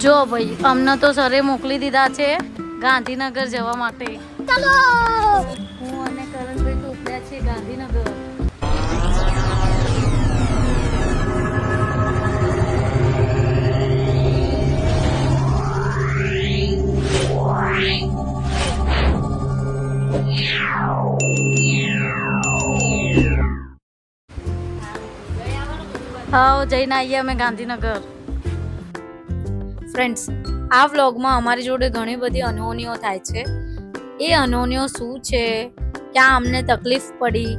જો ભાઈ અમને તો સરે મોકલી દીધા છે ગાંધીનગર જવા માટે. ચાલો હું અને કરણભાઈ તો ઉપડ્યા છીએ ગાંધીનગર. હા જઈને આવીએ અમે ગાંધીનગર. ફ્રેન્ડ્સ, આ વ્લોગમાં અમારી જોડે ઘણી બધી અનહોનીઓ થાય છે. એ અનહોનીઓ શું છે, ક્યાં અમને તકલીફ પડી,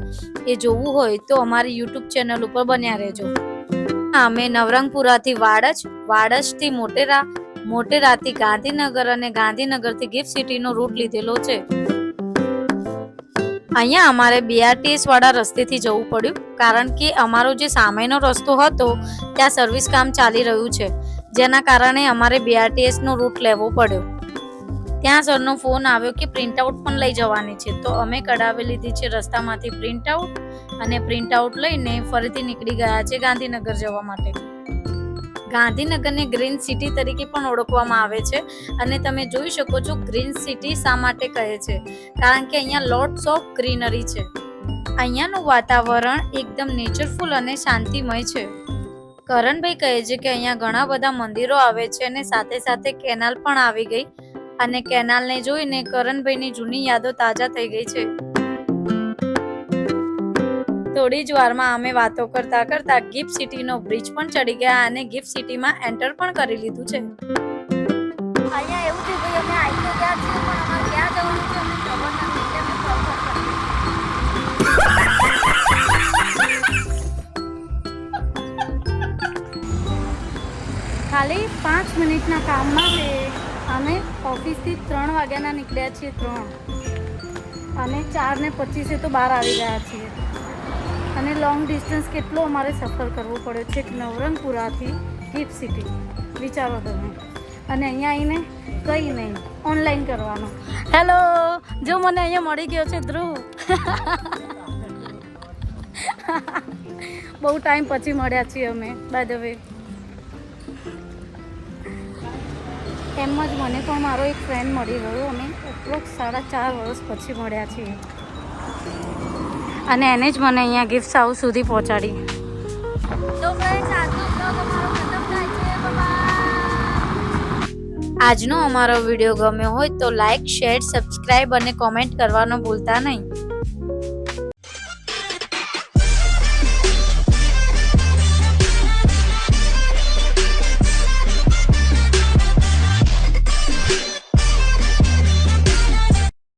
એ જોવું હોય તો અમારી યુટ્યુબ ચેનલ ઉપર બન્યા રહેજો. અમે નવરંગપુરાથી વાડજથી મોટેરા, મોટેરાથી ગાંધીનગર અને ગાંધીનગરથી ગિફ્ટ સિટીનો રૂટ લીધેલો છે. અહીંયા અમારે BRTS વાળા રસ્તેથી જવું પડ્યું કારણ કે અમારો જે સામેનો રસ્તો હતો ત્યાં સર્વિસ કામ ચાલી રહ્યું છે, જેના કારણે અમારે BRTS નો રૂટ લેવો પડ્યો. ત્યાં સરનો ફોન આવ્યો કે પ્રિન્ટ આઉટ પણ લઈ જવાની છે, તો અમે કઢાવી લીધી છે રસ્તામાંથી પ્રિન્ટ આઉટ અને પ્રિન્ટ આઉટ લઈને ફરીથી નીકળી ગયા છે ગાંધીનગર જવા માટે. ગાંધીનગરને ગ્રીન સિટી તરીકે પણ ઓળખવામાં આવે છે અને તમે જોઈ શકો છો ગ્રીન સિટી શા માટે કહે છે, કારણ કે અહીંયા લોટ્સ ઓફ ગ્રીનરી છે. અહીંયાનું વાતાવરણ એકદમ નેચરફુલ અને શાંતિમય છે. કરણભાઈ કહે છે કે અહીંયા ઘણા બધા મંદિરો આવે છે અને સાથે સાથે કેનાલ પણ આવી ગઈ અને કેનાલને જોઈને કરણભાઈની જૂની યાદો તાજા થઈ ગઈ છે. થોડી જ વારમાં અમે વાતો કરતા કરતા ગિફ્ટ સિટીનો બ્રિજ પણ ચડી ગયા અને ગિફ્ટ સિટીમાં એન્ટર પણ કરી લીધું છે. અહીંયા એવું છે ભાઈ, અમે આવી તો ગયા છીએ પણ અમારે ક્યાં જવાનું છે અમને ખબર નથી, એટલે અમે કોલ કરતા. ખાલી 5 મિનિટના કામમાં અમે ઓફિસથી 3 વાગ્યાના નીકળ્યા છીએ 3 અને 4:25 તો બહાર આવી ગયા છીએ. અને લોંગ ડિસ્ટન્સ કેટલો અમારે સફર કરવો પડ્યો છે નવરંગપુરાથી ગિફ્ટ સિટી, વિચારો તમે. અને અહીંયા આવીને કંઈ નહીં, ઓનલાઈન કરવાનું. હેલો, જો મને અહીંયા મળી ગયો છે ધ્રુવ. બહુ ટાઈમ પછી મળ્યા છીએ અમે. બાય ધ વે, એમ જ મને પણ મારો એક ફ્રેન્ડ મળી ગયો. અમે એપ્રોક્સ 4.5 વર્ષ પછી મળ્યા છીએ અને એને જ મને અહીંયા ગિફ્ટ હાઉસ સુધી પહોંચાડી. આજનો અમારો વિડીયો ગમ્યો હોય તો લાઈક, શેર, સબસ્ક્રાઈબ અને કોમેન્ટ કરવાનું ભૂલતા નહીં.